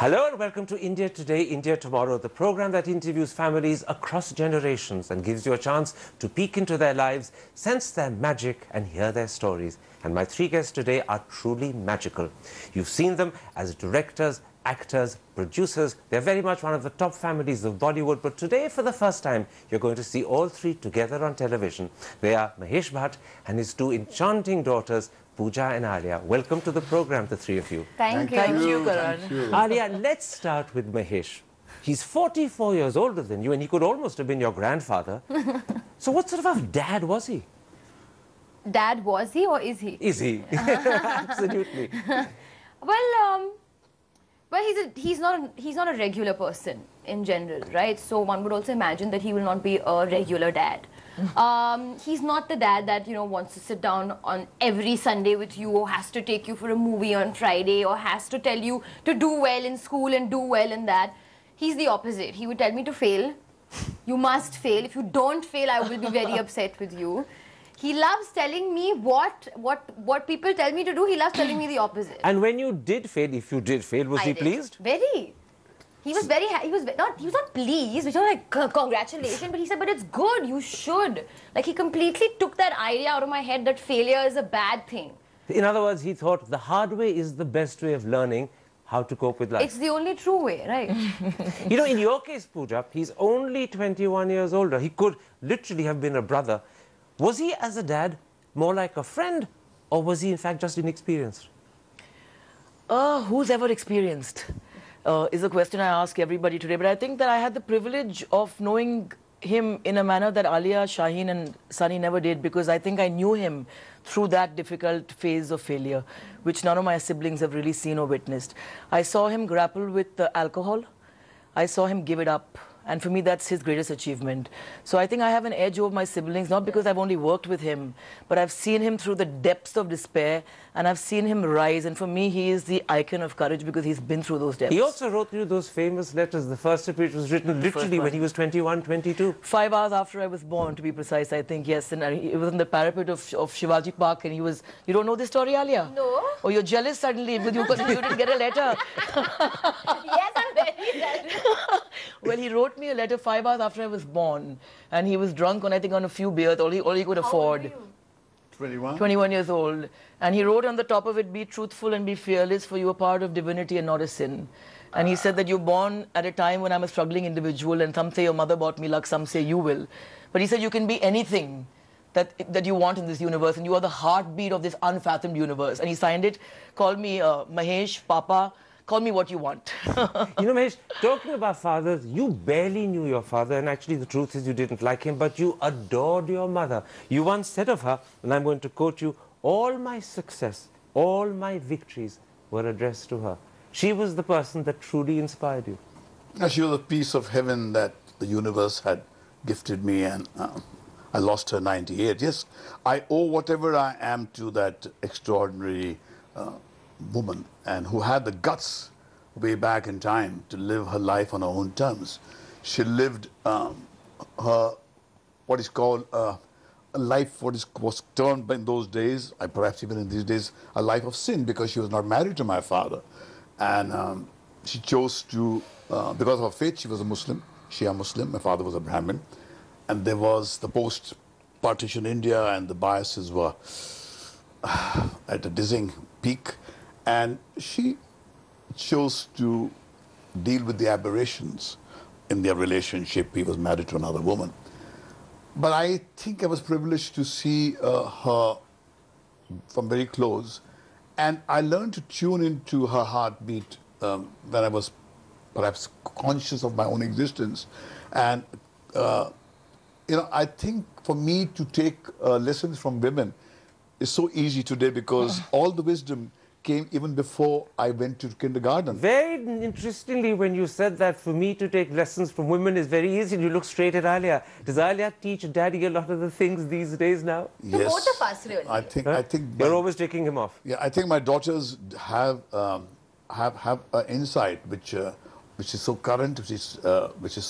Hello and welcome to India Today, India Tomorrow, the program that interviews families across generations and gives you a chance to peek into their lives, sense their magic and hear their stories. And my three guests today are truly magical. You've seen them as directors, actors, producers. They're very much one of the top families of Bollywood. But today, for the first time, you're going to see all three together on television. They are Mahesh Bhatt and his two enchanting daughters, Pooja and Alia. Welcome to the program, the three of you. Thank you. Thank you, Karan. Alia, let's start with Mahesh. He's 44 years older than you, and he could almost have been your grandfather. So what sort of a dad was he? Dad, was he or is he? Is he? Absolutely. Well, he's not a regular person in general, right? So one would also imagine that he will not be a regular dad. He's not the dad that, you know, wants to sit down on every Sunday with you, or has to take you for a movie on Friday, or has to tell you to do well in school and do well in that. He's the opposite. He would tell me to fail. You must fail. If you don't fail, I will be very upset with you. He loves telling me what people tell me to do. He loves telling me the opposite. And when you did fail, if you did fail, was he pleased? Very. He was very. He was not pleased. Which was like congratulations, but he said, "But it's good. You should." Like, he completely took that idea out of my head that failure is a bad thing. In other words, he thought the hard way is the best way of learning how to cope with life. It's the only true way, right? You know, in your case, Pooja, he's only 21 years older. He could literally have been a brother. Was he, as a dad, more like a friend, or was he, in fact, just inexperienced? Who's ever experienced is a question I ask everybody today. But I think that I had the privilege of knowing him in a manner that Alia, Shaheen and Sunny never did, because I think I knew him through that difficult phase of failure, which none of my siblings have really seen or witnessed. I saw him grapple with alcohol. I saw him give it up. And for me, that's his greatest achievement. So I think I have an edge over my siblings, not because I've only worked with him, but I've seen him through the depths of despair, and I've seen him rise. And for me, he is the icon of courage because he's been through those depths. He also wrote you those famous letters. The first of which was written literally when he was 21, 22. 5 hours after I was born, to be precise, I think, yes. And it was on the parapet of Shivaji Park, and he was... You don't know this story, Alia? No. Oh, you're jealous suddenly because you didn't get a letter. Yes, I'm very jealous. Well, he wrote me a letter 5 hours after I was born, and he was drunk on, I think, on a few beers, all he could afford. How old were you? 21? 21 years old. And he wrote on the top of it, "Be truthful and be fearless, for you are part of divinity and not a sin." And he said that you're born at a time when I'm a struggling individual, and some say your mother brought me luck, some say you will. But he said you can be anything that you want in this universe, and you are the heartbeat of this unfathomed universe. And he signed it, called me Mahesh, Papa, call me what you want. You know, Mahesh, talking about fathers, you barely knew your father, and actually the truth is you didn't like him, but you adored your mother. You once said of her, and I'm going to quote you, "All my success, all my victories were addressed to her." She was the person that truly inspired you. She was a piece of heaven that the universe had gifted me, and I lost her 98. Yes, I owe whatever I am to that extraordinary woman, and who had the guts way back in time to live her life on her own terms. She lived her, what is called a life, was termed in those days, perhaps even in these days, a life of sin, because she was not married to my father. And she chose to, because of her faith, she was a Muslim, Shia Muslim, my father was a Brahmin. And there was the post-partition India, and the biases were at a dizzying peak. And she chose to deal with the aberrations in their relationship. He was married to another woman. But I think I was privileged to see her from very close. And I learned to tune into her heartbeat when I was perhaps conscious of my own existence. And, you know, I think for me to take lessons from women is so easy today, because all the wisdom came even before I went to kindergarten. Very interestingly, when you said that for me to take lessons from women is very easy, you look straight at Alia. Does Alia teach Daddy a lot of the things these days now? To both of us, really. I think You're always taking him off. Yeah, I think my daughters have an insight which is so current, which is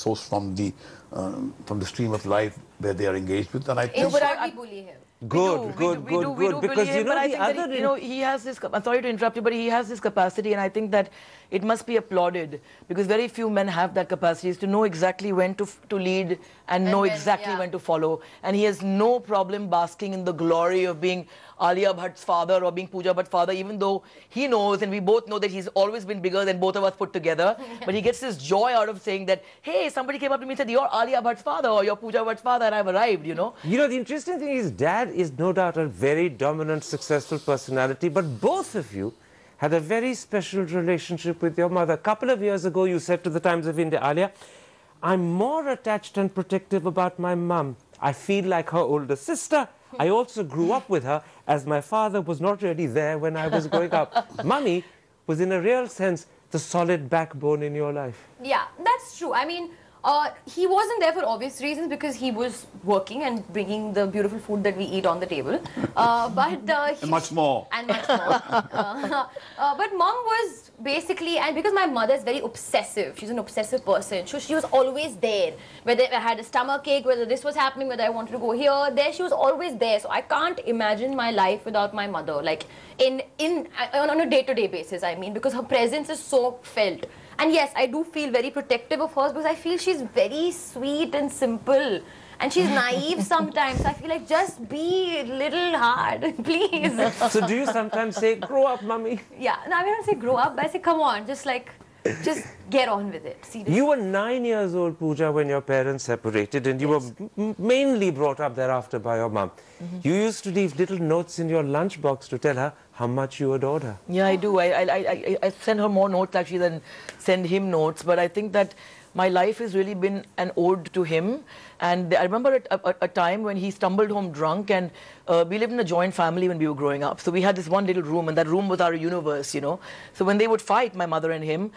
sourced from the from the stream of life where they are engaged with. And I think In short, we bully him. Good. Because you know, but I the think that other... he, he has this. I'm sorry to interrupt you, but he has this capacity, and I think that it must be applauded because very few men have that capacity, is to know exactly when to lead and know exactly when to follow. And he has no problem basking in the glory of being Alia Bhatt's father or being Pooja Bhatt's father, even though he knows, and we both know that he's always been bigger than both of us put together. But he gets this joy out of saying that, hey, somebody came up to me and said, you're Alia Bhatt's father or you're Pooja Bhatt's father, and I've arrived, you know. You know, the interesting thing is, Dad is no doubt a very dominant, successful personality, but both of you had a very special relationship with your mother. A couple of years ago, you said to the Times of India, Alia, I'm more attached and protective about my mum. I feel like her older sister. I also grew up with her, as my father was not really there when I was growing up. Mummy was, in a real sense, the solid backbone in your life. Yeah, that's true. I mean, he wasn't there for obvious reasons because he was working and bringing the beautiful food that we eat on the table. and much more. And much more. But mom was basically, and because my mother is very obsessive, she's an obsessive person, so she was always there. Whether I had a stomach ache, whether this was happening, whether I wanted to go here, there, she was always there. So I can't imagine my life without my mother, like on a day-to-day basis, I mean, because her presence is so felt. And yes, I do feel very protective of hers because I feel she's very sweet and simple. And she's naive sometimes. I feel like, just be a little hard, please. So do you sometimes say, grow up, Mummy? Yeah, no, I don't say grow up, but I say, come on, just get on with it. Seriously. You were 9 years old, Pooja, when your parents separated, and you were mainly brought up thereafter by your mum. You used to leave little notes in your lunchbox to tell her how much you adored her. Yeah, I do. I send her more notes actually than send him notes, but I think that my life has really been an ode to him. And I remember a time when he stumbled home drunk, and we lived in a joint family when we were growing up. So we had this one little room, and that room was our universe, you know. So when they would fight, my mother and him,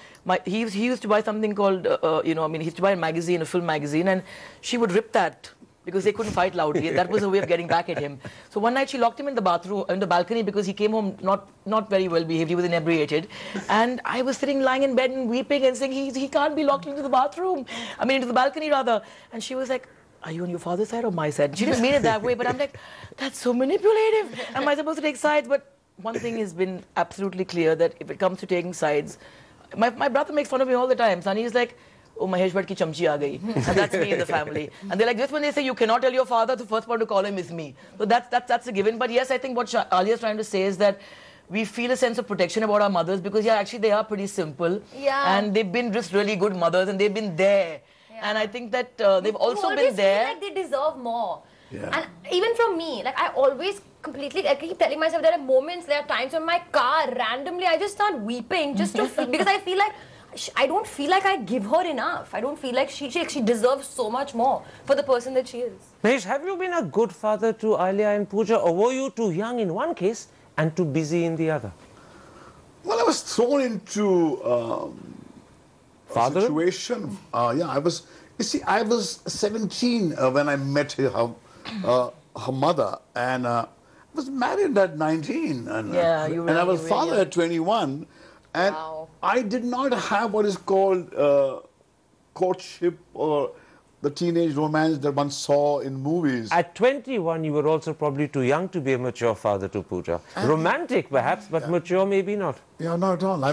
he used to buy something called, he used to buy a magazine, a film magazine, and she would rip that because they couldn't fight loudly. That was a way of getting back at him. So one night she locked him in the bathroom, in the balcony, because he came home not very well behaved. He was inebriated. And I was lying in bed and weeping and saying, he can't be locked into the bathroom. I mean, into the balcony rather. And she was like, are you on your father's side or my side? She didn't mean it that way, but I'm like, that's so manipulative. Am I supposed to take sides? But one thing has been absolutely clear, that if it comes to taking sides, my brother makes fun of me all the time. Sonny is like, oh, Mahesh Bhatt ki chamchi aa gayi. And that's me in the family. And they're like, just when they say you cannot tell your father, the first one to call him is me. So that's a given. But yes, I think what Alia is trying to say is that we feel a sense of protection about our mothers because, yeah, actually they are pretty simple. Yeah. And they've been just really good mothers, and they've been there. Yeah. And I think that they've also been there. I always feel like they deserve more. Yeah. And even from me, like I always I keep telling myself, there are moments, there are times when my car, randomly, I just start weeping just to feel, because I feel like, I don't feel like I give her enough. I don't feel like she deserves so much more for the person that she is. Mahesh, have you been a good father to Alia and Pooja, or were you too young in one case and too busy in the other? Well, I was thrown into a situation. Yeah, I was. You see, I was 17 when I met her mother, and I was married at 19, and I was father at 21. And I did not have what is called courtship or the teenage romance that one saw in movies. At 21, you were also probably too young to be a mature father to Pooja. Romantic, perhaps, but mature, maybe not. Yeah, not at all. I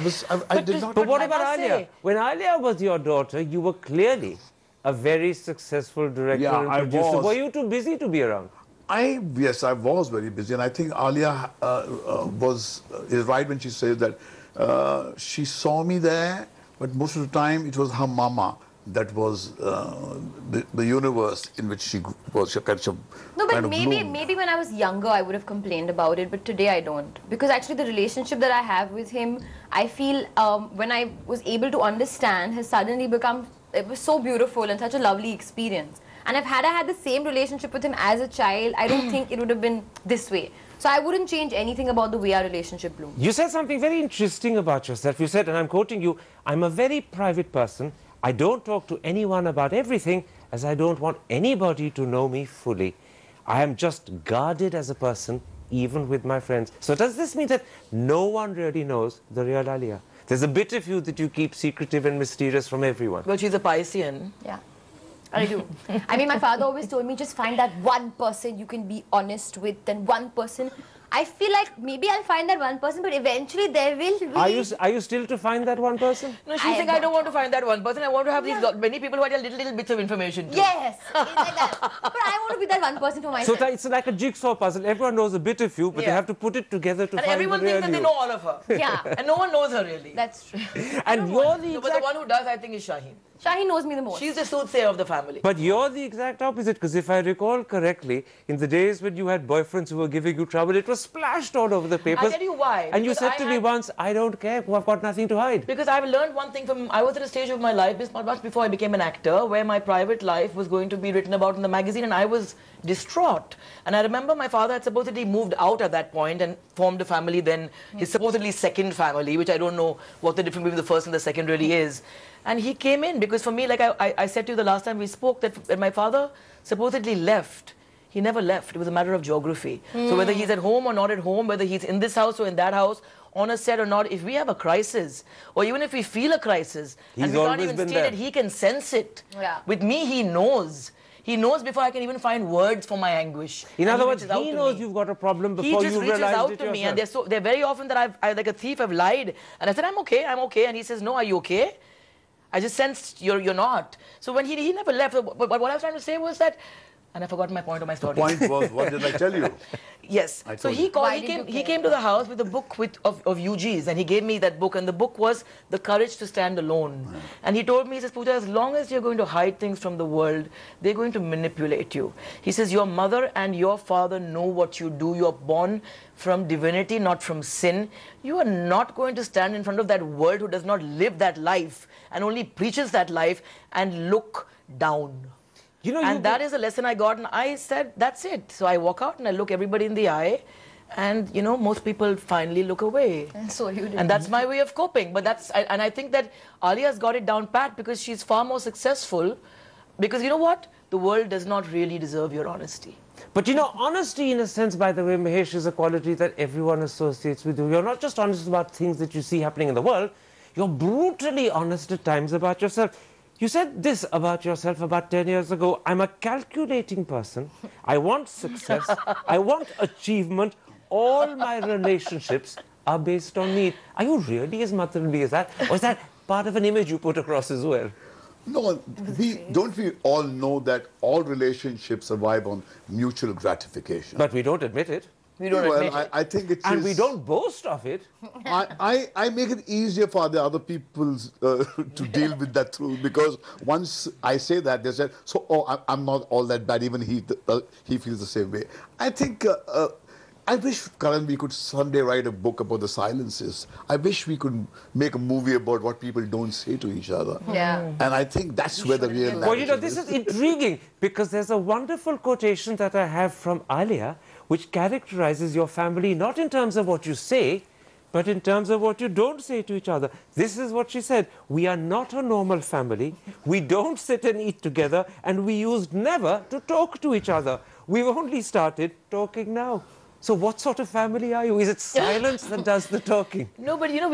did not. But what about Alia? When Alia was your daughter, you were clearly a very successful director and producer. I was. Were you too busy to be around? Yes, I was very busy, and I think Alia is right when she says that she saw me there, but most of the time it was her mama that was the universe in which she was. No, but maybe when I was younger I would have complained about it, but today I don't. Because actually the relationship that I have with him, I feel when I was able to understand, has suddenly become, it was so beautiful and such a lovely experience. And if I had the same relationship with him as a child, I don't think it would have been this way. So I wouldn't change anything about the way our relationship bloomed. You said something very interesting about yourself. You said, and I'm quoting you, I'm a very private person. I don't talk to anyone about everything, as I don't want anybody to know me fully. I am just guarded as a person, even with my friends. So does this mean that no one really knows the real Alia? There's a bit of you that you keep secretive and mysterious from everyone. Well, she's a Piscean. Yeah. I do. I mean, my father always told me, just find that one person you can be honest with, and one person. I feel like maybe I'll find that one person, but eventually there will be... Are you still to find that one person? No, she's saying I don't want to find that one person. I want to have these many people who are little bits of information too. Yes, it's like that. But I want to be that one person for myself. So it's like a jigsaw puzzle. Everyone knows a bit of you, but they have to put it together to and find everyone the real thinks that they you. know all of her. Yeah. And no one knows her really. That's true. And you're the No, but the one who does, I think, is Shaheen. Shaheen knows me the most. She's the soothsayer of the family. But you're the exact opposite, because if I recall correctly, in the days when you had boyfriends who were giving you trouble, it was splashed all over the papers. I'll tell you why. And you Because said to me once, I don't care, I've got nothing to hide. Because I've learned one thing from, I was at a stage of my life, much before I became an actor, where my private life was going to be written about in the magazine, and I was distraught. And I remember my father had supposedly moved out at that point and formed a family, then his supposedly second family, which I don't know what the difference between the first and the second really is. And he came in, because for me, like I said to you the last time we spoke, that when my father supposedly left, he never left. It was a matter of geography. So whether he's at home or not at home, whether he's in this house or in that house, on a set or not, if we have a crisis, or even if we feel a crisis, and we can't even state it, he can sense it. Yeah. With me, he knows. He knows before I can even find words for my anguish. In And other words, reaches out he to knows me. you've got a problem He before just you reaches realized out it to me, yourself. and they're very often that I like a thief, I've lied. And I said, I'm okay, and he says, no, are you okay? I just sensed you're not. So when he never left, but what I was trying to say was that, and I forgot my point of my story. The point was, what did I tell you? Yes. I So told he you. called. Why did you He care? came to the house with a book of UGs, and he gave me that book. And the book was The Courage to Stand Alone. And he told me, he says, Pooja, as long as you're going to hide things from the world, they're going to manipulate you. He says, your mother and your father know what you do. You're born from divinity, not from sin. You are not going to stand in front of that world who does not live that life and only preaches that life and look down. You know, And that is a lesson I got, and I said, that's it. So I walk out and I look everybody in the eye, and you know, most people finally look away. And so you did. And that's my way of coping. But and I think that Alia's got it down pat because she's far more successful. Because you know what? The world does not really deserve your honesty. But you know, honesty in a sense, by the way, Mahesh, is a quality that everyone associates with you. You're not just honest about things that you see happening in the world, you're brutally honest at times about yourself. You said this about yourself about 10 years ago, I'm a calculating person, I want success, I want achievement, all my relationships are based on need. Are you really as maternally as that? Or is that part of an image you put across as well? No, don't we all know that all relationships survive on mutual gratification? But we don't admit it. We don't well, admit it. I think it And is. we don't boast of it. I make it easier for the other people to deal with that through, because once I say that, they said, so, oh, I'm not all that bad, even he feels the same way. I think, I wish, Karan, we could someday write a book about the silences. I wish we could make a movie about what people don't say to each other. Yeah. And I think that's where the real Well, you know, narrative this is intriguing because there's a wonderful quotation that I have from Alia, which characterizes your family not in terms of what you say, but in terms of what you don't say to each other. This is what she said: we are not a normal family, we don't sit and eat together, and we used never to talk to each other. We've only started talking now. So what sort of family are you? Is it silence that does the talking? No, but you know,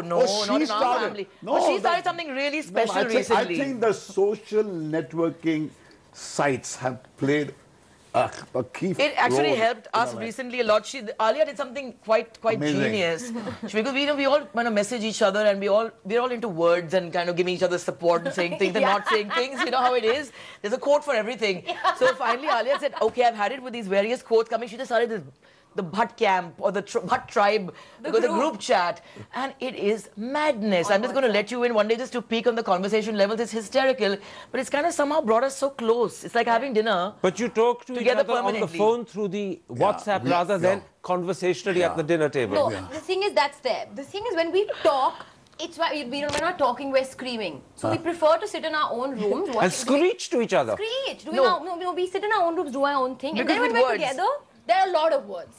not she in our started- family. No, but she that- started something really special I recently. think the social networking sites have played a key role. It actually helped in us our life. recently a lot. Alia did something quite Amazing. genius, because we all kind of message each other, and we're all into words and kind of giving each other support and saying things and not saying things. You know how it is. There's a quote for everything. So finally, Alia said, "Okay, I've had it with these various quotes coming." She just started the Bhatt camp or the Bhatt tribe, the group chat, and it is madness. I'm just going to let you in one day just to peek on the conversation levels. It's hysterical, but it's kind of somehow brought us so close. It's like having dinner. But you talk to each Together other on the permanently. phone through the WhatsApp rather than conversationally at the dinner table. No, the thing is, that's there. The thing is, when we talk, it's why we're not talking, we're screaming. So we prefer to sit in our own rooms. And screech to each other. Screech. No. We sit in our own rooms, do our own thing. And Because then when with we're words. together, there are a lot of words.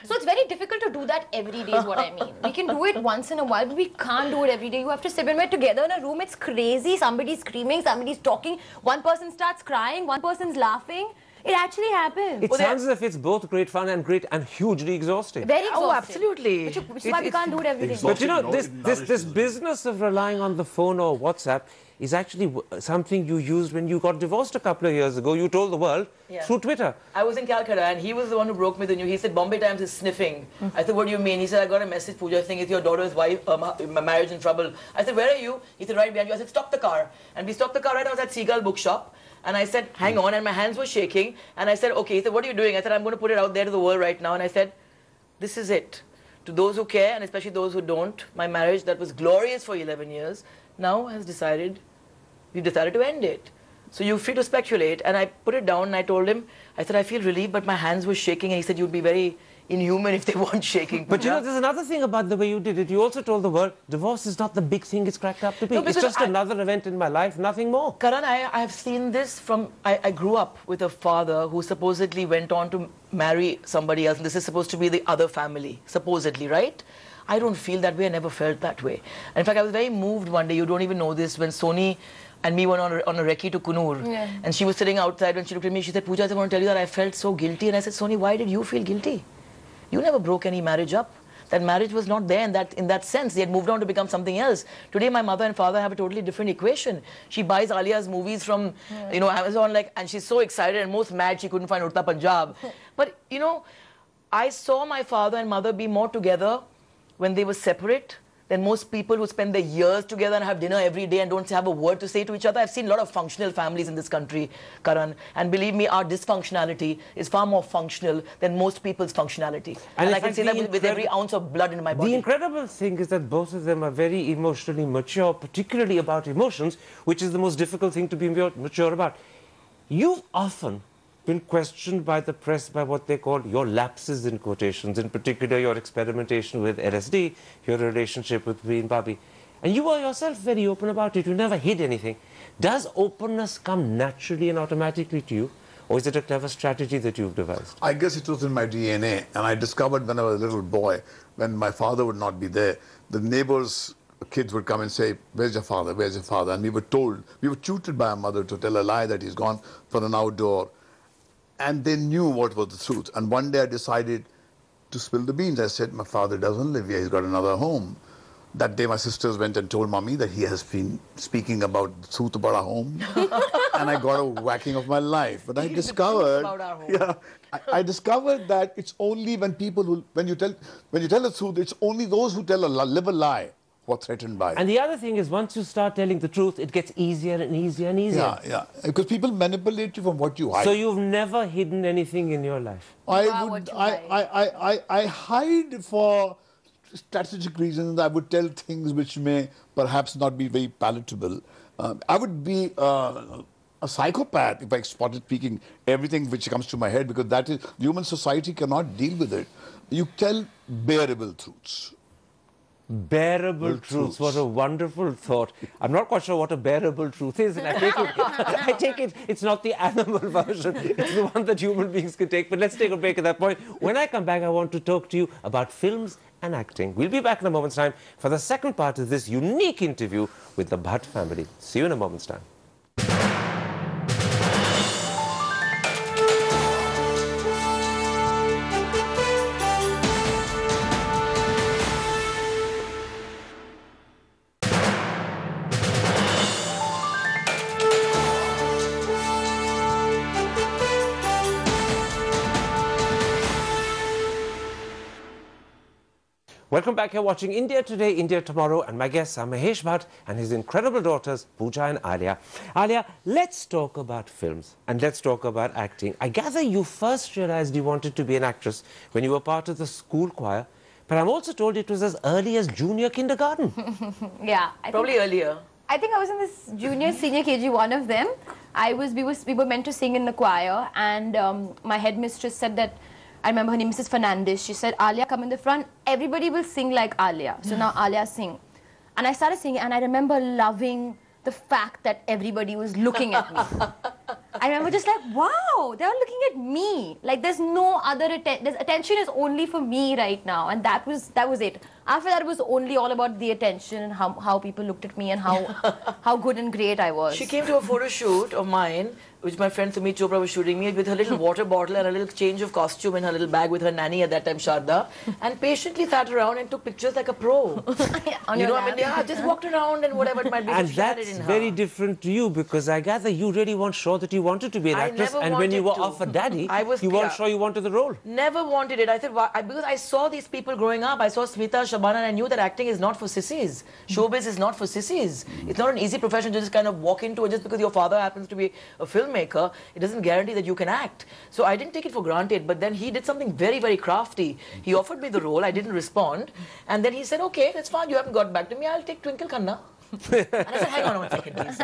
So it's very difficult to do that every day is what I mean. We can do it once in a while, but we can't do it every day. You have to sit when we're together in a room. It's crazy. Somebody's screaming, somebody's talking. One person starts crying, one person's laughing. It actually happens. It sounds as if it's both great fun and great and hugely exhausting. Very exhausting. Oh, absolutely. Which is why we can't do it every day. But you know, No, this it this nourishes you. business of relying on the phone or WhatsApp is actually something you used when you got divorced a couple of years ago. You told the world through Twitter. I was in Calcutta and he was the one who broke me the news. He said, Bombay Times is sniffing. I said, what do you mean? He said, I got a message, Pooja, saying, is your daughter's wife, marriage in trouble? I said, where are you? He said, right behind you. I said, stop the car. And we stopped the car right. I was at Seagull Bookshop. And I said, hang on. And my hands were shaking. And I said, okay. He said, what are you doing? I said, I'm going to put it out there to the world right now. And I said, this is it. To those who care, and especially those who don't, my marriage that was glorious for 11 years, now has decided, we've decided to end it. So you're free to speculate. And I put it down and I told him, I said, I feel relieved, but my hands were shaking. And he said, you'd be very inhuman if they weren't shaking. But you know, there's another thing about the way you did it. You also told the world, divorce is not the big thing it's cracked up to be. No, it's just another event in my life, nothing more. Karan, I have seen this from, I grew up with a father who supposedly went on to marry somebody else. And this is supposed to be the other family, supposedly, right? I don't feel that way. I never felt that way. In fact, I was very moved one day. You don't even know this. When Sony and me went on a recce to Kunur. And she was sitting outside. When she looked at me, she said, Pooja, I want to tell you that I felt so guilty. And I said, Sony, why did you feel guilty? You never broke any marriage up. That marriage was not there in that sense. They had moved on to become something else. Today, my mother and father have a totally different equation. She buys Alia's movies from, you know, Amazon, and she's so excited and most mad she couldn't find Urta Punjab. But, you know, I saw my father and mother be more together when they were separate than most people who spend their years together and have dinner every day and don't have a word to say to each other. I've seen a lot of functional families in this country, Karan, and believe me, our dysfunctionality is far more functional than most people's functionality. And I can say that with every ounce of blood in my body. The incredible thing is that both of them are very emotionally mature, particularly about emotions, which is the most difficult thing to be mature about. You've often been questioned by the press by what they call your lapses in quotations, in particular your experimentation with LSD, your relationship with Green Bobby. And you were yourself very open about it. You never hid anything. Does openness come naturally and automatically to you? Or is it a clever strategy that you've devised? I guess it was in my DNA. And I discovered when I was a little boy, when my father would not be there, the neighbors' kids would come and say, where's your father? Where's your father? And we were told, we were tutored by our mother to tell a lie that he's gone for an outdoor. And they knew what was the truth. And one day I decided to spill the beans. I said, my father doesn't live here. He's got another home. That day my sisters went and told mommy that he has been speaking about the truth about our home. And I got a whacking of my life. But I discovered, I discovered that it's only when people who, when you tell the truth, it's only those who live a lie who are threatened by it. And the other thing is, once you start telling the truth, it gets easier and easier and easier. Yeah. Because people manipulate you from what you hide. So you've never hidden anything in your life? I hide for strategic reasons. I would tell things which may perhaps not be very palatable. I would be a psychopath if I started speaking everything which comes to my head, because that is, human society cannot deal with it. You tell bearable truths. Bearable truths. What a wonderful thought. I'm not quite sure what a bearable truth is, and I take it it's not the animal version. It's the one that human beings can take. But let's take a break at that point. When I come back, I want to talk to you about films and acting. We'll be back in a moment's time for the second part of this unique interview with the Bhatt family. See you in a moment's time. Welcome back. You're watching India Today, India Tomorrow, and my guests are Mahesh Bhatt and his incredible daughters, Pooja and Alia. Alia, let's talk about films and let's talk about acting. I gather you first realized you wanted to be an actress when you were part of the school choir, but I'm also told it was as early as junior kindergarten. Yeah. Probably earlier. I think I was in this junior, senior KG, one of them. We were meant to sing in the choir, and my headmistress said that, I remember her name, Mrs. Fernandez. She said, Alia, come in the front. Everybody will sing like Alia. So now Alia sing. And I started singing, and I remember loving the fact that everybody was looking at me. I remember just like, wow, No, they were looking at me. Like there's no other attention is only for me right now, and that was it. After that, it was only all about the attention and how people looked at me and how good and great I was. She came to a photo shoot of mine, which my friend Sumit Chopra was shooting me with her little water bottle and a little change of costume in her little bag with her nanny at that time, Sharda, and patiently sat around and took pictures like a pro. On You your know, I mean, lap. yeah, just walked around and whatever it might be. And she had it that's in her. very different to you, because I gather you really weren't sure that you wanted to be an I actress, never and when you were wanted to. offered Daddy, I was you weren't clear. sure you wanted the role. Never wanted it. I said, why? Because I saw these people growing up. I saw Smita, Shabana, and I knew that acting is not for sissies. Showbiz is not for sissies. It's not an easy profession to just kind of walk into it just because your father happens to be a filmmaker. It doesn't guarantee that you can act. So I didn't take it for granted. But then he did something very, very crafty. He offered me the role. I didn't respond. And then he said, okay, that's fine. You haven't got back to me. I'll take Twinkle Khanna. And I said, hang on 1 second, please.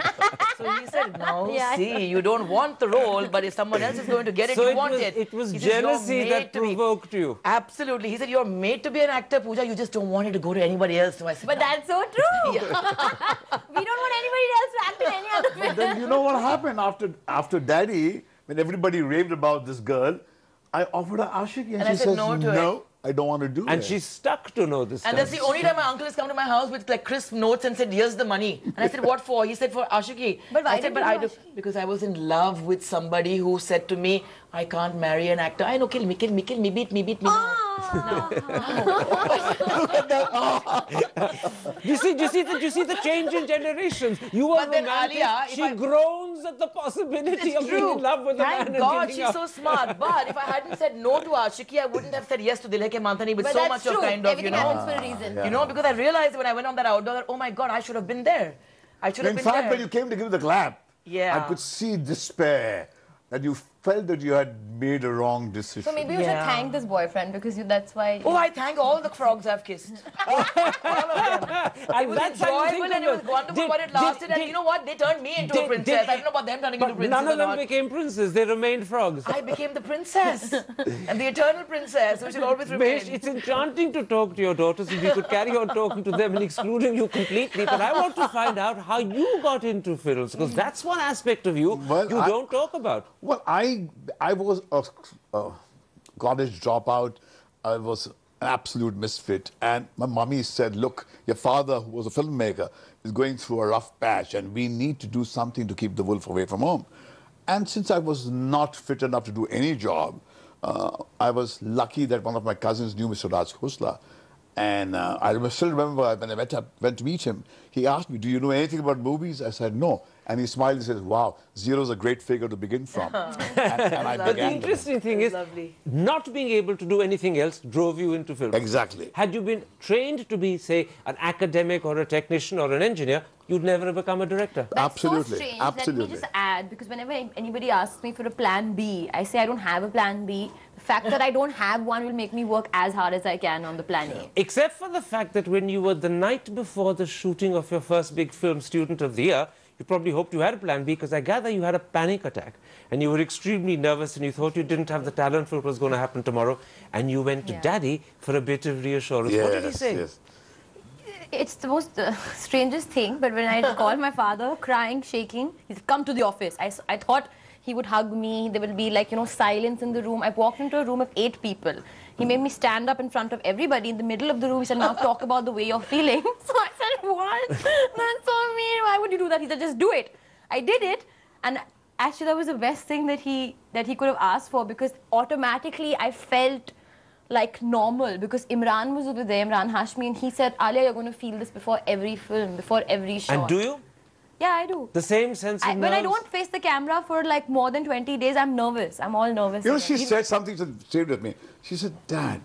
So he said, no, Yeah. see, you don't want the role, but if someone else is going to get it, So you it want was, it. it was He says, "You're jealousy made that to be." provoked you. Absolutely. He said, you're made to be an actor, Pooja. You just don't want it to go to anybody else. So I said, But "No." that's so true. We don't want anybody else to act in any other film. Then you know what happened after Daddy, when everybody raved about this girl, I offered her Ashiki, and I she said says, no to it. no, I don't want to do it. And she's stuck to know this. And that's the only time my uncle has come to my house with like crisp notes and said, here's the money. And I said, what for? He said, for Ashiki. But why I said, did but you I do do. Ashiki? Because I was in love with somebody who said to me, I can't marry an actor. I know, kill me, beat me. You see the change in generations. You were But then romantic. Alia, if She I- groans at the possibility It's of being in love with a Thank man God and she's giving so up. smart. But if I hadn't said no to Ashiki, I wouldn't have said yes to Dil Hai Ke Mantani with But so that's much true. of kind of, Everything you know. happens for a reason. You know, because I realized when I went on that outdoor that, oh my God, I should have been there. I should have In been fact, there. when you came to give the clap, Yeah. I could see despair, that you felt that you had made a wrong decision. So maybe you should Yeah. thank this boyfriend because that's why. Oh, I thank all the frogs I've kissed. All of them. It was That's how you think enjoyable of and it was wonderful, but it lasted. And you know what? They turned me into a princess. I don't know about them turning into But princesses none of or them not. became princes. They remained frogs. I became the princess. And the eternal princess who should always remain. Mahesh, it's enchanting to talk to your daughters if you could carry on talking to them and excluding you completely. But I want to find out how you got into films, because that's one aspect of you Well, you don't talk about. Well, I was a college dropout. I was an absolute misfit. And my mummy said, look, your father, who was a filmmaker, is going through a rough patch, and we need to do something to keep the wolf away from home. And since I was not fit enough to do any job, I was lucky that one of my cousins knew Mr. Raj Khosla. And still remember when I went to meet him, he asked me, do you know anything about movies? I said, no. And he smiled and said, wow, zero's a great figure to begin from. and I But the began. interesting thing That's is, lovely. not being able to do anything else drove you into film. Exactly. Had you been trained to be, say, an academic or a technician or an engineer, you'd never have become a director. That's Absolutely, so strange. absolutely. Let me just add, because whenever anybody asks me for a plan B, I say I don't have a plan B. The fact that I don't have one will make me work as hard as I can on the plan A. Except for the fact that when you were the night before the shooting of your first big film, Student of the Year, you probably hoped you had a plan B, because I gather you had a panic attack and you were extremely nervous and you thought you didn't have the talent for what was going to happen tomorrow, and you went to Yeah. Daddy for a bit of reassurance. Yes, What did he say? yes. It's the most strangest thing, but when I called my father, crying, shaking, he said, come to the office. I thought he would hug me. There will be like, silence in the room. I walked into a room of 8 people. He made me stand up in front of everybody in the middle of the room. He said, now talk about the way you're feeling. So I said, what? That's so mean. Why would you do that? He said, just do it. I did it. And actually, that was the best thing that he could have asked for, because automatically I felt like normal, because Imran was over there, Imran Hashmi, and he said, Alia, you're going to feel this before every film, before every shot. And do you? Yeah, I do. The same sense of When I nerves? don't face the camera for like more than 20 days, I'm nervous. I'm all nervous. You know, she said something that stayed with me. She said, Dad,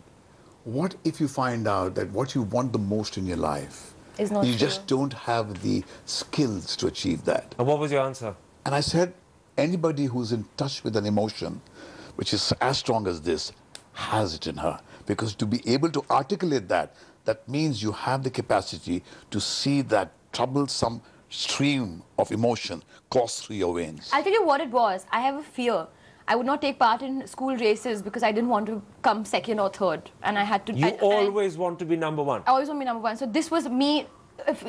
what if you find out that what you want the most in your life, Is not you true. just don't have the skills to achieve that? And what was your answer? And I said, anybody who's in touch with an emotion, which is as strong as this, has it in her. Because to be able to articulate that, that means you have the capacity to see that troublesome stream of emotion course through your veins. I'll tell you what it was. I have a fear. I would not take part in school races because I didn't want to come second or third. And I had to... You always want to be number one. I always want to be number one. So this was me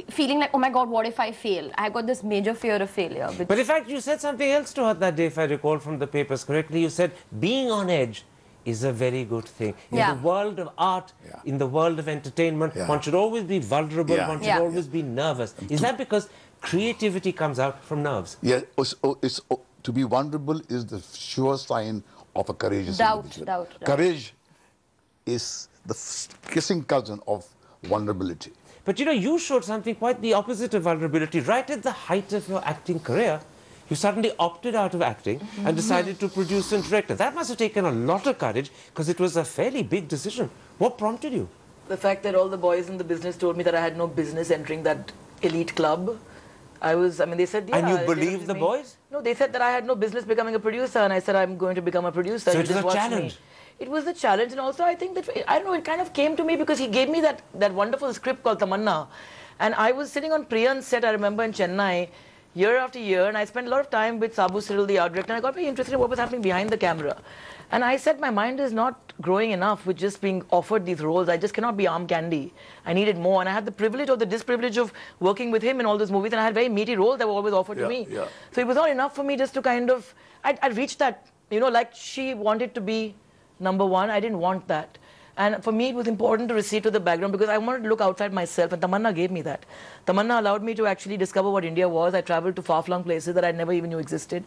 feeling like, oh my God, what if I fail? I got this major fear of failure. But in fact, you said something else to her that day, if I recall from the papers correctly. You said being on edge is a very good thing. In Yeah. the world of art, in the world of entertainment, Yeah. one should always be vulnerable, Yeah. one should Yeah. always be nervous. Is that because creativity comes out from nerves? Yeah, to be vulnerable is the sure sign of a courageous individual. Doubt. Courage is the kissing cousin of vulnerability. But you know, you showed something quite the opposite of vulnerability. Right at the height of your acting career, you suddenly opted out of acting and decided to produce and direct. That must have taken a lot of courage because it was a fairly big decision. What prompted you? The fact that all the boys in the business told me that I had no business entering that elite club. I mean, they said, yeah. And you they believed trusted the me. boys? No, they said that I had no business becoming a producer, and I said, I'm going to become a producer. So You it was just a watch me. challenge. It was a challenge, and also I think that, I don't know, it kind of came to me because he gave me that wonderful script called Tamanna. And I was sitting on Priyan's set, I remember, in Chennai, year after year, and I spent a lot of time with Sabu Cyril, the art director, and I got very interested in what was happening behind the camera. And I said, my mind is not growing enough with just being offered these roles. I just cannot be arm candy. I needed more. And I had the privilege or the disprivilege of working with him in all those movies, and I had very meaty roles that were always offered to me. Yeah. So it was not enough for me just to kind of, I reached that, you know, like she wanted to be number one. I didn't want that. And for me, it was important to recede to the background because I wanted to look outside myself, and Tamanna gave me that. Tamanna allowed me to actually discover what India was. I traveled to far-flung places that I never even knew existed.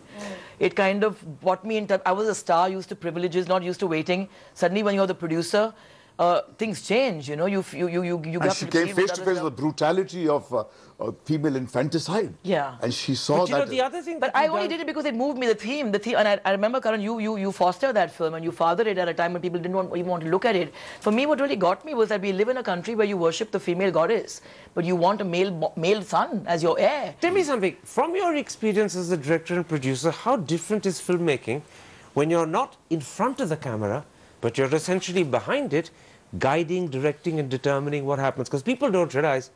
It kind of brought me into, I was a star, used to privileges, not used to waiting. Suddenly, when you're the producer, things change, you know, you And have she to came deal face with to other face with the brutality of female infanticide. Yeah. And she saw But you know, that. the other thing But that I you've only done- did it because it moved me, the theme, and I remember, Karan, you fostered that film and you fathered it at a time when people didn't even want to look at it. For me, what really got me was that we live in a country where you worship the female goddess, but you want a male son as your heir. Tell me something. From your experience as a director and producer, how different is filmmaking when you're not in front of the camera, but you're essentially behind it, guiding, directing, and determining what happens? Because people don't realize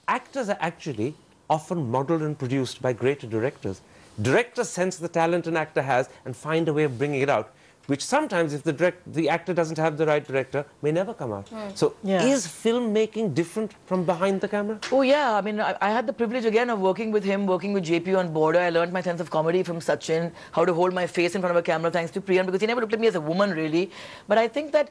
actors are actually often modeled and produced by great directors. Directors sense the talent an actor has and find a way of bringing it out, which sometimes, if the actor doesn't have the right director, may never come out. So Yeah. is filmmaking different from behind the camera? Oh yeah, I mean, I had the privilege again of working with him, working with JP on Border. I learned my sense of comedy from Sachin, how to hold my face in front of a camera thanks to Priyan, because he never looked at me as a woman really. But I think that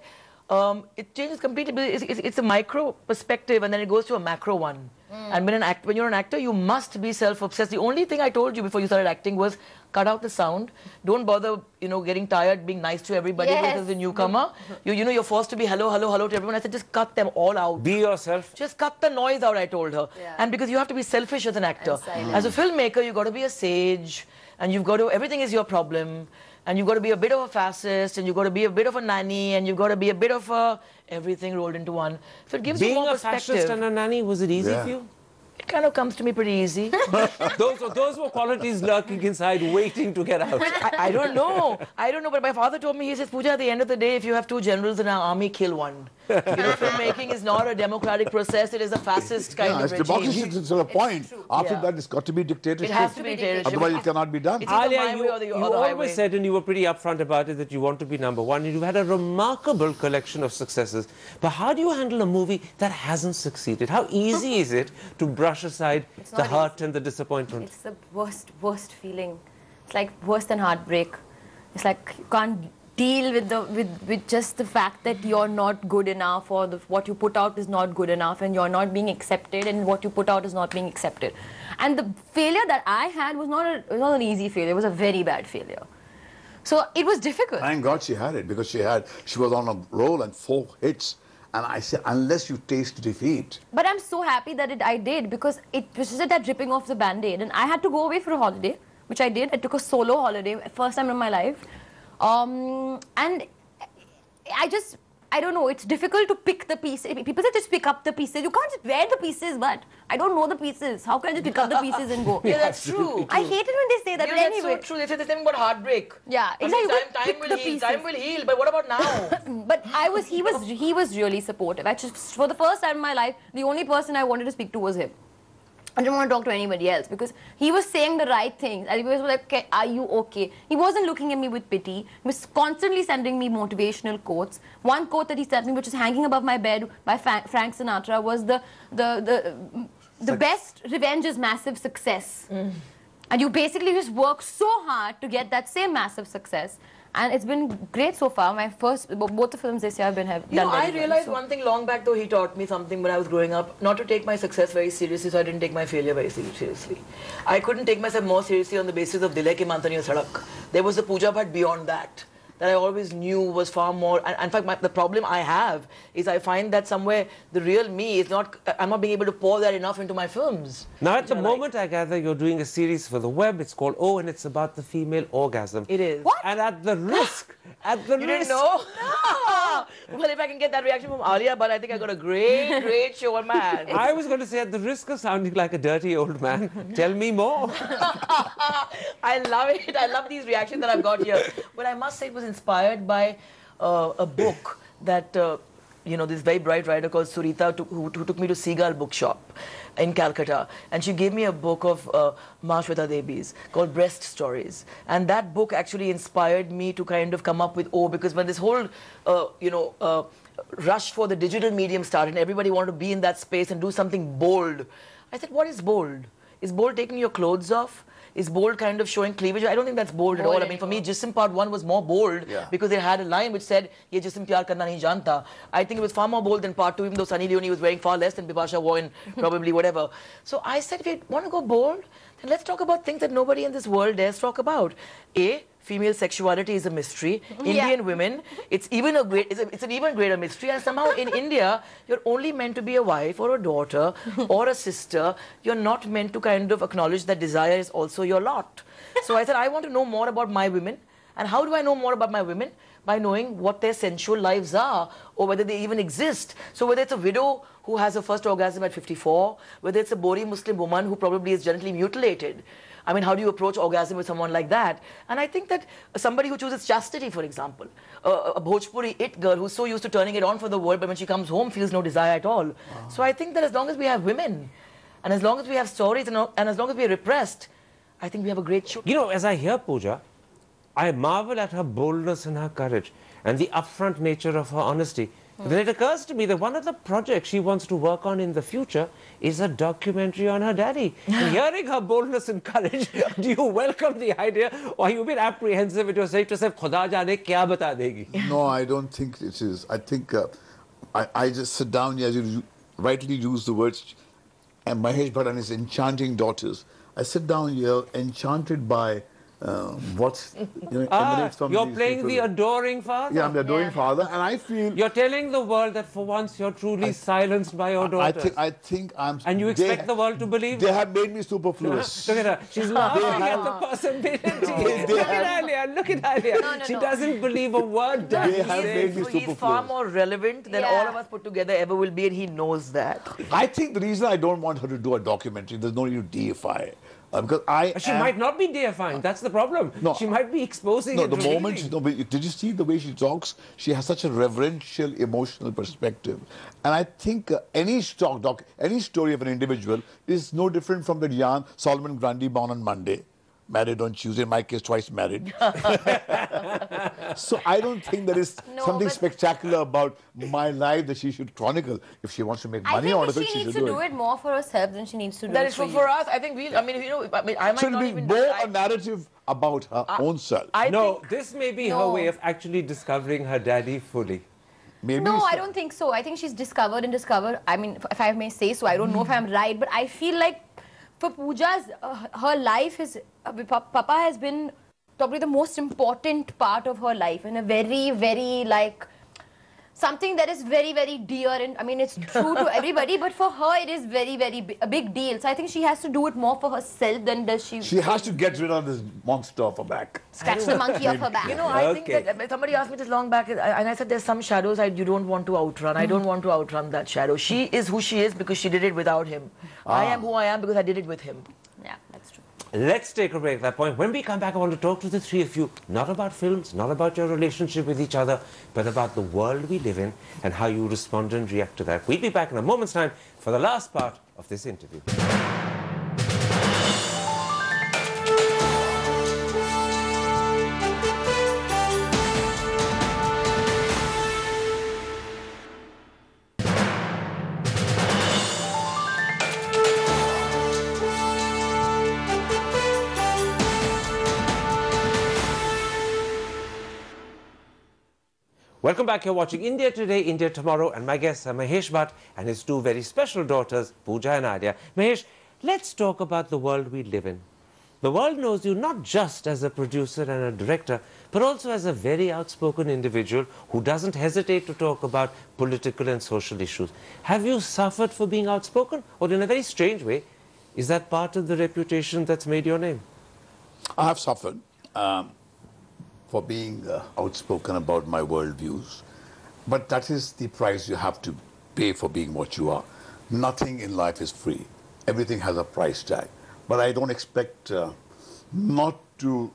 it changes completely. It's a micro perspective and then it goes to a macro one. And when you're an actor, you must be self-obsessed. The only thing I told you before you started acting was cut out the sound. Don't bother, you know, getting tired, being nice to everybody Yes. because the newcomer. You know, you're forced to be hello, hello, hello to everyone. I said, just cut them all out. Be yourself. Just cut the noise out, I told her. Yeah. And because you have to be selfish as an actor. And silent. As a filmmaker, you've got to be a sage. And you've got to, everything is your problem. And you've got to be a bit of a fascist. And you've got to be a bit of a nanny. And you've got to be a bit of a everything rolled into one. So it gives you Being more a perspective. fascist and a nanny, was it easy Yeah. for you? It kind of comes to me pretty easy. Those were qualities lurking inside, waiting to get out. I don't know. I don't know. But my father told me, he says, Pooja, at the end of the day, if you have two generals in our army, kill one. You know, filmmaking is not a democratic process. It is a fascist kind Yeah, of it's regime. democracy to a point. After Yeah. that, it's got to be dictatorship. It has to be dictatorship. Otherwise, it cannot be done. It's either Alia, my you, way or the you other always highway. said, and you were pretty upfront about it, that you want to be number one. You've had a remarkable collection of successes. But how do you handle a movie that hasn't succeeded? How easy is it to brush aside the not hurt and the disappointment? It's the worst feeling. It's like worse than heartbreak. It's like you can't deal with just the fact that you're not good enough, or what you put out is not good enough, and you're not being accepted, and what you put out is not being accepted. And the failure that I had was not an easy failure. It was a very bad failure. So it was difficult. Thank God she had it because she was on a roll and 4 hits. And I said, unless you taste defeat. But I'm so happy that I did, because it was just that ripping off the band-aid. And I had to go away for a holiday, which I did. I took a solo holiday, first time in my life. And I don't know, it's difficult to pick the pieces. People say just pick up the pieces. You can't just wear the pieces, but I don't know the pieces. How can I just pick up the pieces and go? Yeah, that's true. I hate it when they say that, Yeah, but that's anyway. so true. They say the same about heartbreak. Yeah, I mean, exactly. You time pick will the heal. pieces. Time will heal. But what about now? But he was really supportive. Actually, for the first time in my life, the only person I wanted to speak to was him. I didn't want to talk to anybody else because he was saying the right things. And he was like, okay, are you okay? He wasn't looking at me with pity. He was constantly sending me motivational quotes. One quote that he sent me, which is hanging above my bed by Frank Sinatra, was the best revenge is massive success. And you basically just work so hard to get that same massive success. And it's been great so far. Both the films this year have done You know, I very well, realized so. one thing long back, though. He taught me something when I was growing up, not to take my success very seriously, so I didn't take my failure very seriously. I couldn't take myself more seriously on the basis of Dile Ki Mantaniyo Sadak. There was the Pooja Bhatt beyond that I always knew was far more. And in fact, the problem I have is I find that somewhere the real me is not. I'm not being able to pour that enough into my films. Now, at the moment, I gather you're doing a series for the web. It's called Oh, and it's about the female orgasm. It is. What? And at the risk, You didn't know? No! Well, if I can get that reaction from Alia, but I think I got a great show on my hands. I was going to say, at the risk of sounding like a dirty old man, tell me more. I love it. I love these reactions that I've got here. But I must say it was inspired by a book that, this very bright writer called Surita who took me to Seagull Bookshop in Calcutta. And she gave me a book of Mahashweta Devi's called Breast Stories. And that book actually inspired me to kind of come up with because when this whole, rush for the digital medium started and everybody wanted to be in that space and do something bold, I said, what is bold? Is bold taking your clothes off? Is bold kind of showing cleavage? I don't think that's bold at all. I mean, for me, Jism Part 1 was more bold because it had a line which said, Ye Jism Pyar Karna Nahi Janta. I think it was far more bold than Part 2, even though Sunny Leone was wearing far less than Bipasha wore in probably whatever. So I said, if you want to go bold, then let's talk about things that nobody in this world dares talk about. Female sexuality is a mystery. Indian women, it's an even greater mystery. And somehow in India, you're only meant to be a wife or a daughter or a sister. You're not meant to kind of acknowledge that desire is also your lot. So I said, I want to know more about my women. And how do I know more about my women? By knowing what their sensual lives are or whether they even exist. So whether it's a widow who has her first orgasm at 54, whether it's a Bori Muslim woman who probably is gently mutilated. I mean, how do you approach orgasm with someone like that? And I think that somebody who chooses chastity, for example, a Bhojpuri it girl who's so used to turning it on for the world, but when she comes home feels no desire at all. So I think that as long as we have women, and as long as we have stories, and as long as we are repressed, I think we have a great show. You know, as I hear Pooja, I marvel at her boldness and her courage and the upfront nature of her honesty. Then it occurs to me that one of the projects she wants to work on in the future is a documentary on her daddy. And hearing her boldness and courage, do you welcome the idea, or are you a bit apprehensive and you're saying to yourself, Khuda jaane kya bata degi? No, I don't think it is. I think I just sit down here, as you rightly use the words, and Mahesh Bhatt and his enchanting daughters. I sit down here enchanted by what emanates from you're these playing people. the adoring father. Yeah, I'm the adoring father, and I feel You're telling the world that for once you're truly silenced by your daughters. I think I'm. And you expect the world to believe they that? have made me superfluous. Look at her. She's laughing at the possibility. Look at Alia. Look at Alia. She doesn't believe a word that They he have says. made me So he's superfluous. far more relevant than all of us put together ever will be, and he knows that. I think the reason I don't want her to do a documentary, there's no need to deify. Because She might not be deifying. That's the problem. No. She might be exposing. No, and the revealing. moment, but did you see the way she talks? She has such a reverential, emotional perspective. And I think any story of an individual is no different from the yarn Solomon Grundy born on Monday, married on Tuesday, in my case twice married. So I don't think there is something spectacular about my life that she should chronicle. If she wants to make I money think out of it, she she needs should to do it more for herself than she needs to do That it is for for you. us. I think I might So not it'll be even do more it. a narrative about her own self. No, think, this may be her No. way of actually discovering her daddy fully. Maybe No, so. I don't think so. I think she's discovered. I mean, if I may say so, I don't know if I'm right, but I feel like for Pooja's, her life is, Papa has been probably the most important part of her life, and a very, very something that is very, very dear, and I mean, it's true to everybody, but for her, it is very, very a big deal. So I think she has to do it more for herself than does she. She has to get rid of this monster off her back. Scratch the monkey off her back. you know, I Okay. think that somebody asked me this long back, and I said there's some shadows you don't want to outrun. I don't want to outrun that shadow. She is who she is because she did it without him. I am who I am because I did it with him. Yeah, that's true. Let's take a break at that point. When we come back, I want to talk to the three of you, not about films, not about your relationship with each other, but about the world we live in and how you respond and react to that. We'll be back in a moment's time for the last part of this interview. Welcome back. You're watching India Today, India Tomorrow, and my guests are Mahesh Bhatt and his two very special daughters, Pooja and Alia. Mahesh, let's talk about the world we live in. The world knows you not just as a producer and a director, but also as a very outspoken individual who doesn't hesitate to talk about political and social issues. Have you suffered for being outspoken? Or in a very strange way, is that part of the reputation that's made your name? I have suffered for being outspoken about my worldviews, but that is the price you have to pay for being what you are. Nothing in life is free. Everything has a price tag. But I don't expect not to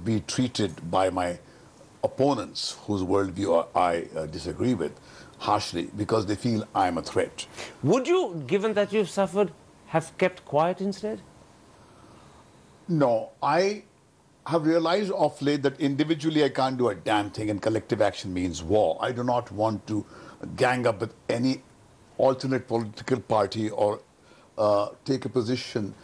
be treated by my opponents whose worldview I disagree with harshly because they feel I'm a threat. Would you, given that you've suffered, have kept quiet instead? No, I have realized of late that individually I can't do a damn thing and collective action means war. I do not want to gang up with any alternate political party or take a position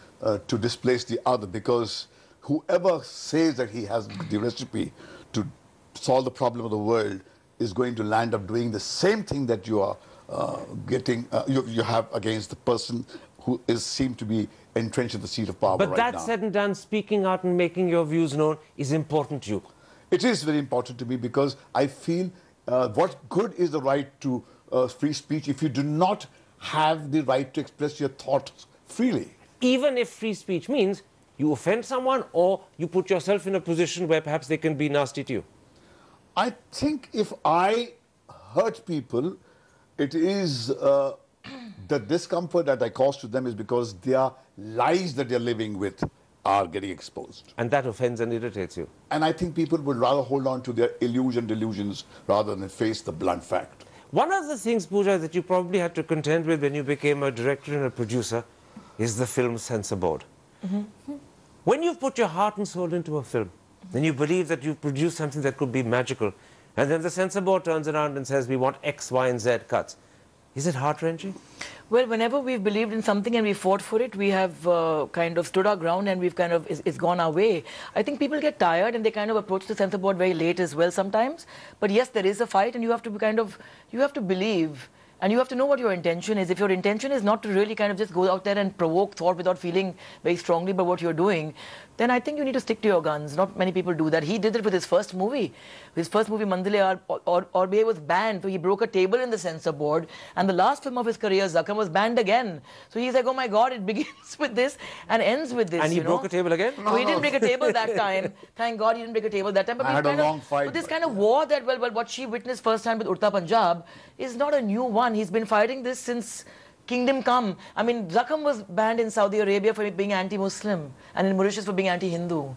to displace the other, because whoever says that he has the recipe to solve the problem of the world is going to land up doing the same thing that you are you have against the person who seemed to be entrenched in the seat of power right now. But that said and done, speaking out and making your views known is important to you. It is very important to me because I feel what good is the right to free speech if you do not have the right to express your thoughts freely. Even if free speech means you offend someone or you put yourself in a position where perhaps they can be nasty to you. I think if I hurt people, it is the discomfort that I cause to them is because their lies that they're living with are getting exposed. And that offends and irritates you. And I think people would rather hold on to their delusions rather than face the blunt fact. One of the things, Pooja, that you probably had to contend with when you became a director and a producer is the film censor board. When you've put your heart and soul into a film, then you believe that you've produced something that could be magical, and then the censor board turns around and says, we want X, Y, and Z cuts. Is it heart-wrenching? Well, whenever we've believed in something and we fought for it, we have kind of stood our ground and we've kind of, it's gone our way. I think people get tired and they kind of approach the censor board very late as well sometimes. But yes, there is a fight and you have to be kind of, you have to believe and you have to know what your intention is. If your intention is not to really kind of just go out there and provoke thought without feeling very strongly about what you're doing, then I think you need to stick to your guns. Not many people do that. He did it with his first movie. His first movie, Mandile Orbe, was banned. So he broke a table in the censor board. And the last film of his career, Zakham, was banned again. So he's like, oh my God, it begins with this and ends with this. And he broke a table again? No, he didn't break a table that time. Thank God he didn't break a table that time. But I had a long fight. But this kind of war that, well, what she witnessed firsthand with Urta Punjab is not a new one. He's been fighting this since Kingdom Come. I mean, Zakham was banned in Saudi Arabia for being anti-Muslim and in Mauritius for being anti-Hindu.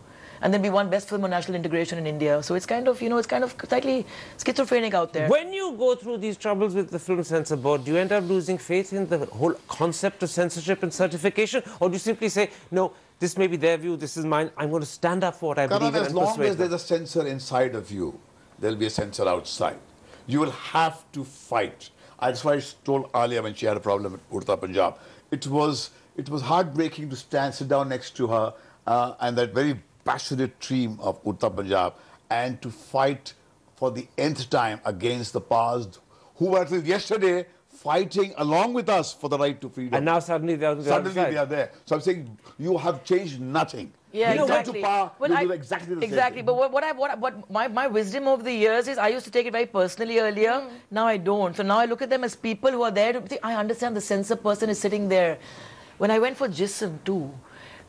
And then we won Best Film on National Integration in India. So it's kind of, you know, it's kind of slightly schizophrenic out there. When you go through these troubles with the film censor board, do you end up losing faith in the whole concept of censorship and certification? Or do you simply say, no, this may be their view, this is mine, I'm going to stand up for what I believe in and persuade them? As long as there's a censor inside of you, there'll be a censor outside. You will have to fight. That's why I told Alia when she had a problem with Urta Punjab. It was heartbreaking to sit down next to her and that very passionate team of Urta Punjab and to fight for the nth time against the powers who were till yesterday fighting along with us for the right to freedom. And now suddenly they are on the other side. They are there. So I'm saying you have changed nothing. Yeah, you exactly. go to power, Well, you do exactly the same exactly. thing. But my wisdom over the years is I used to take it very personally earlier. Now I don't. So now I look at them as people who are there to think, I understand the censor person is sitting there. When I went for Jism too,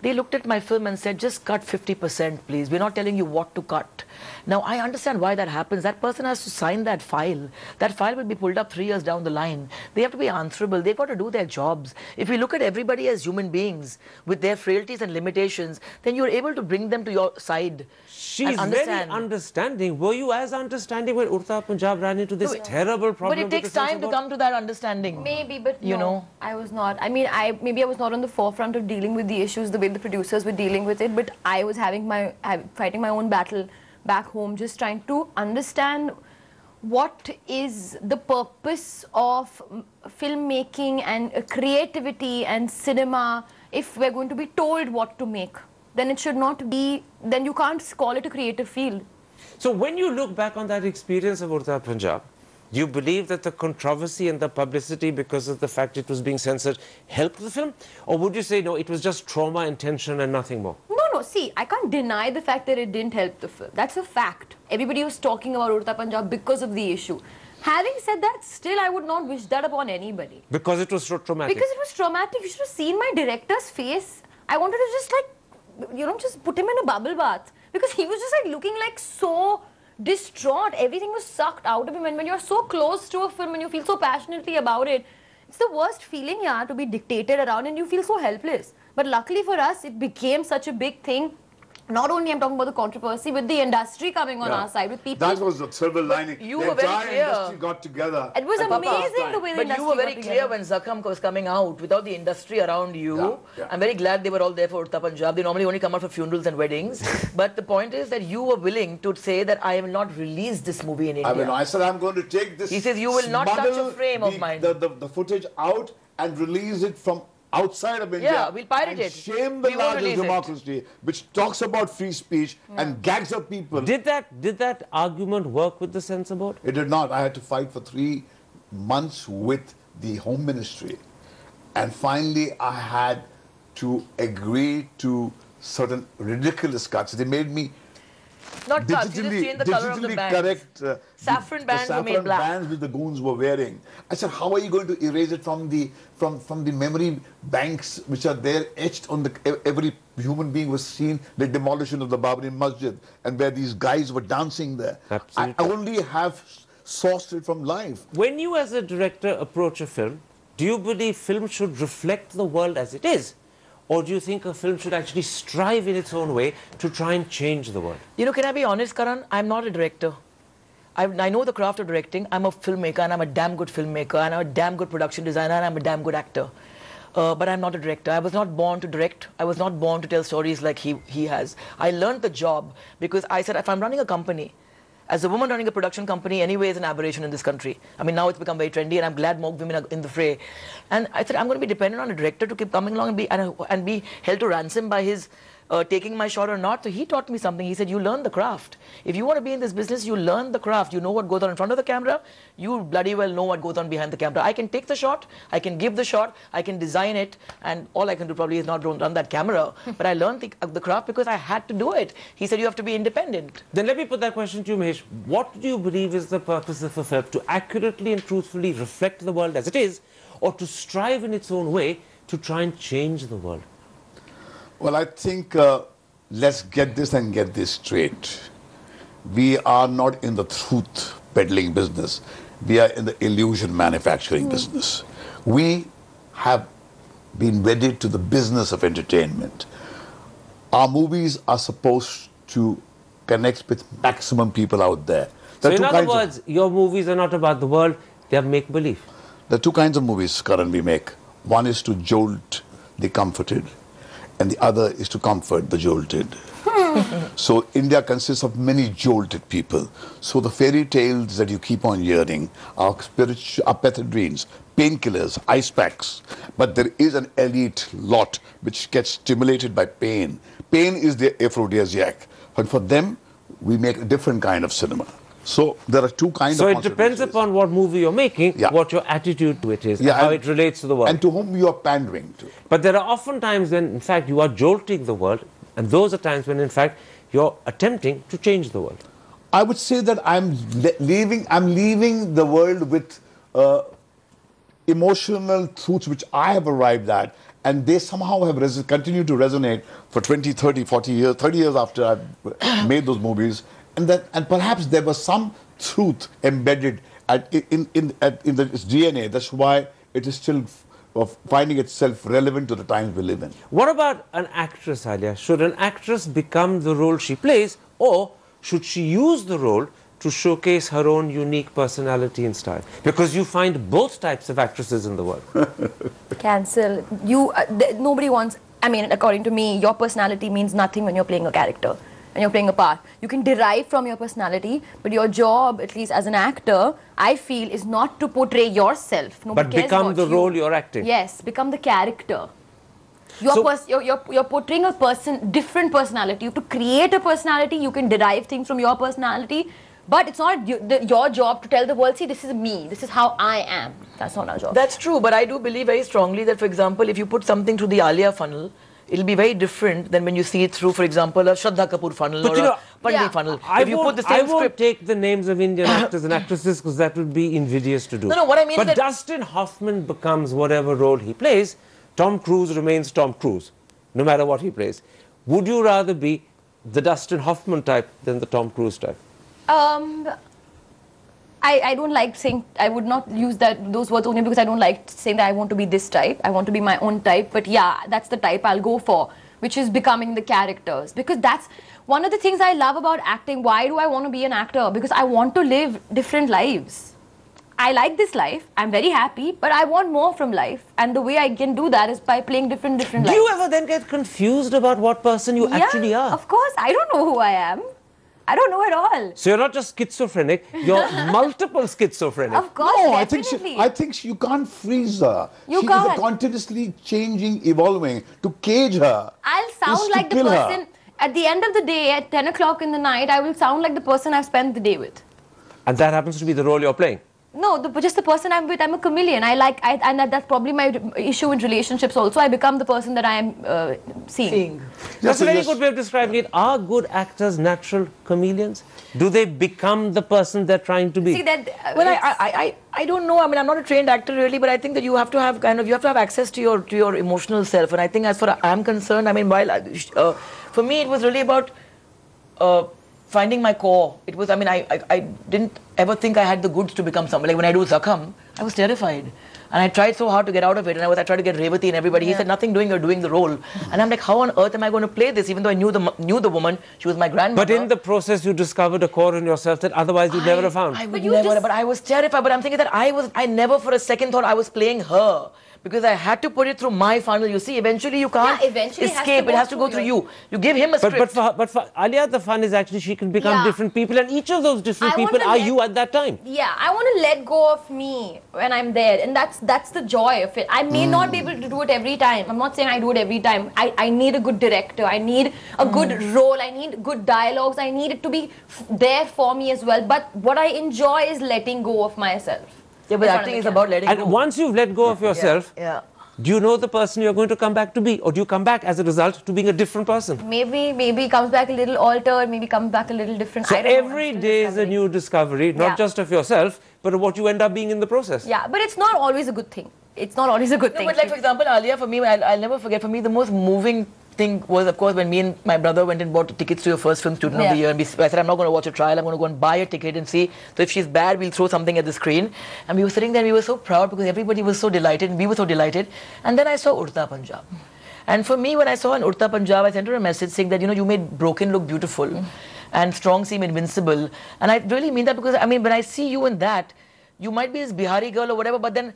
they looked at my film and said, just cut 50%, please. We're not telling you what to cut. Now, I understand why that happens. That person has to sign that file. That file will be pulled up 3 years down the line. They have to be answerable. They've got to do their jobs. If we look at everybody as human beings with their frailties and limitations, then you're able to bring them to your side. She's very understanding. Were you as understanding when Urta Punjab ran into this terrible problem? But it takes time to come to that understanding. Maybe, but you no, know, I was not. I mean, maybe I was not on the forefront of dealing with the issues the way the producers were dealing with it, but I was fighting my own battle back home, just trying to understand what is the purpose of filmmaking and creativity and cinema. If we're going to be told what to make, then it should not be, then you can't call it a creative field. So when you look back on that experience of Urta Punjab, do you believe that the controversy and the publicity because of the fact it was being censored helped the film? Or would you say, no, it was just trauma and tension and nothing more? No, see, I can't deny the fact that it didn't help the film. That's a fact. Everybody was talking about Urta Punjab because of the issue. Having said that, still I would not wish that upon anybody. Because it was so traumatic? Because it was traumatic. You should have seen my director's face. I wanted to just like, you know, just put him in a bubble bath. Because he was just like looking like so distraught. Everything was sucked out of him. And when you're so close to a film and you feel so passionately about it, it's the worst feeling, yeah, to be dictated around and you feel so helpless. But luckily for us, it became such a big thing. Not only I'm talking about the controversy, but the industry coming on our side with people. That was the silver lining. You the were very entire clear. industry got together. It was amazing the way the But industry you were very got clear together. when Zakham was coming out, without the industry around you. Yeah. I'm very glad they were all there for Urta Punjab. They normally only come out for funerals and weddings. But the point is that you were willing to say that I will not release this movie in India. I mean, I said I'm going to take this. He says you will not touch a smuggle frame of mine. The footage out and release it from outside of India. Yeah, we'll pirate and it. Shame the We won't largest release it. democracy, which talks about free speech and gags up people. Did that argument work with the censor board? It did not. I had to fight for 3 months with the Home Ministry. And finally, I had to agree to certain ridiculous cuts. They made me Not cuts, you just changed the color of the digitally bands. correct Saffron bands the were made saffron black. bands which the goons were wearing. I said, how are you going to erase it from the memory banks which are there etched on every human being was seen the demolition of the Babri Masjid and where these guys were dancing there. Absolutely. I only have sourced it from life. When you as a director approach a film, do you believe film should reflect the world as it is? Or do you think a film should actually strive in its own way to try and change the world? You know, can I be honest, Karan? I'm not a director. I know the craft of directing. I'm a filmmaker and I'm a damn good filmmaker and I'm a damn good production designer and I'm a damn good actor. But I'm not a director. I was not born to direct. I was not born to tell stories like he has. I learned the job because I said, if I'm running a company, as a woman running a production company anyway is an aberration in this country. I mean, now it's become very trendy and I'm glad more women are in the fray. And I said, I'm going to be dependent on a director to keep coming along and be held to ransom by his taking my shot or not. So he taught me something. He said, you learn the craft. If you want to be in this business, you learn the craft. You know what goes on in front of the camera. You bloody well know what goes on behind the camera. I can take the shot. I can give the shot. I can design it. And all I can do probably is not run that camera. But I learned the craft because I had to do it. He said, you have to be independent. Then let me put that question to you, Mahesh. What do you believe is the purpose of a film? To accurately and truthfully reflect the world as it is, or to strive in its own way to try and change the world? Well, I think let's get this straight. We are not in the truth peddling business. We are in the illusion manufacturing business. We have been wedded to the business of entertainment. Our movies are supposed to connect with maximum people out there. So in other words, your movies are not about the world, they are make-believe. There are 2 kinds of movies, Karan, we make. One is to jolt the comforted, and the other is to comfort the jolted. So India consists of many jolted people. So the fairy tales that you keep on hearing are pethidrines, painkillers, ice packs. But there is an elite lot which gets stimulated by pain. Pain is the aphrodisiac. And for them, we make a different kind of cinema. So there are 2 kinds So of it depends upon what movie you're making, what your attitude to it is, and how it relates to the world. And to whom you are pandering to. But there are often times when, in fact, you are jolting the world, and those are times when, in fact, you're attempting to change the world. I would say that I'm leaving the world with emotional truths which I have arrived at, and they somehow have continued to resonate for 20, 30, 40 years, 30 years after I've made those movies. And perhaps there was some truth embedded in its DNA. That's why it is still finding itself relevant to the times we live in. What about an actress, Alia? Should an actress become the role she plays, or should she use the role to showcase her own unique personality and style? Because you find both types of actresses in the world. Cancel. Nobody wants, I mean, according to me, your personality means nothing when you're playing a character. When you're playing a part. You can derive from your personality, but your job, at least as an actor, I feel, is not to portray yourself. Nobody But cares become about the you. role you're acting. Yes, become the character. You're portraying a different personality. You have to create a personality. You can derive things from your personality. But it's not your job to tell the world, see, this is me. This is how I am. That's not our job. That's true, but I do believe very strongly that, for example, if you put something through the Alia funnel, it'll be very different than when you see it through, for example, a Shraddha Kapoor funnel or a Pandey funnel. I won't take the names of Indian actors and actresses because that would be invidious to do. No, what I mean but is that Dustin Hoffman becomes whatever role he plays. Tom Cruise remains Tom Cruise, no matter what he plays. Would you rather be the Dustin Hoffman type than the Tom Cruise type? I don't like saying, I would not use those words only because I don't like saying that I want to be this type. I want to be my own type. But yeah, that's the type I'll go for, which is becoming the characters. Because that's one of the things I love about acting. Why do I want to be an actor? Because I want to live different lives. I like this life. I'm very happy, but I want more from life. And the way I can do that is by playing different lives. Do you ever then get confused about what person you actually are? Of course. I don't know who I am. I don't know at all. So you're not just schizophrenic, you're multiple schizophrenic. Of course, No, definitely. I think you can't freeze her. You She can't. is continuously changing, evolving. To cage her, I'll sound is to like the kill her. person, at the end of the day, at 10 o'clock in the night, I will sound like the person I've spent the day with. And that happens to be the role you're playing. No, just the person I'm with. I'm a chameleon. And that's probably my issue in relationships also. I become the person that I am seeing. That's a very good way of describing it. Are good actors natural chameleons? Do they become the person they're trying to be? See that. Well, I don't know. I mean, I'm not a trained actor really, but I think that you have to have access to your emotional self. And I think as far as I'm concerned, I mean, for me it was really about finding my core. It was, I mean, I didn't ever think I had the goods to become someone. Like when I do Zakham, I was terrified. And I tried so hard to get out of it. And I tried to get Revati and everybody. He said, nothing doing, you're doing the role. And I'm like, how on earth am I going to play this? Even though I knew the woman, she was my grandmother. But in the process, you discovered a core in yourself that otherwise you'd never have found. I would never, but I was terrified. But I'm thinking that I never for a second thought I was playing her. Because I had to put it through my funnel. You see, eventually you can't escape. It has to go through you. You give him a script. But for Alia, the fun is actually she can become different people. And each of those different people are you at that time. Yeah, I want to let go of me when I'm there. And that's the joy of it. I may not be able to do it every time. I'm not saying I do it every time. I need a good director. I need a good role. I need good dialogues. I need it to be there for me as well. But what I enjoy is letting go of myself. Yeah, but acting is about letting go. And once you've let go of yourself, do you know the person you're going to come back to be? Or do you come back as a result to being a different person? Maybe comes back a little altered, maybe comes back a little different. So every day is a new discovery, not just of yourself, but of what you end up being in the process. Yeah, but it's not always a good thing. It's not always a good thing. But like, for example, Alia, for me, I'll never forget, for me, the most moving thing was, of course, when me and my brother went and bought tickets to your first film, Student of the Year, and I said, I'm not going to watch a trial, I'm going to go and buy a ticket and see. So if she's bad, we'll throw something at the screen. And we were sitting there, we were so proud because everybody was so delighted, and we were so delighted. And then I saw Udta Punjab. And for me, when I saw an Udta Punjab, I sent her a message saying that, you made broken look beautiful and strong seem invincible. And I really mean that because, I mean, when I see you in that, you might be this Bihari girl or whatever, but then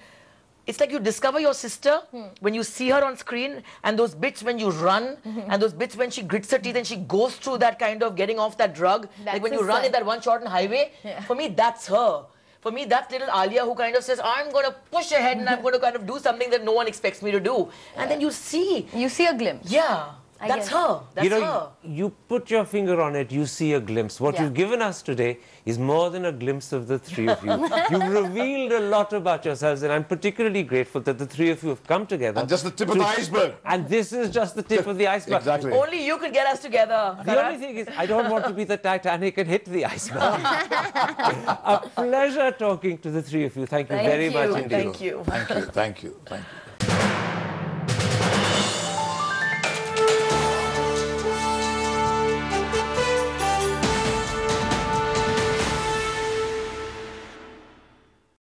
it's like you discover your sister when you see her on screen, and those bits when you run, and those bits when she grits her teeth and she goes through that kind of getting off that drug. Like when you run in that one short on highway, for me, that's her. For me, that's little Alia who kind of says, I'm going to push ahead and I'm going to kind of do something that no one expects me to do. And then you see. You see a glimpse. Yeah. That's her. That's her. You put your finger on it, you see a glimpse. What you've given us today is more than a glimpse of the three of you. You've revealed a lot about yourselves, and I'm particularly grateful that the three of you have come together. And just the tip of the iceberg. And this is just the tip of the iceberg. Exactly. Only you could get us together. The only thing is, I don't want to be the Titanic and hit the iceberg. A pleasure talking to the three of you. Thank you very much indeed. Thank you. Thank you. Thank you. Thank you.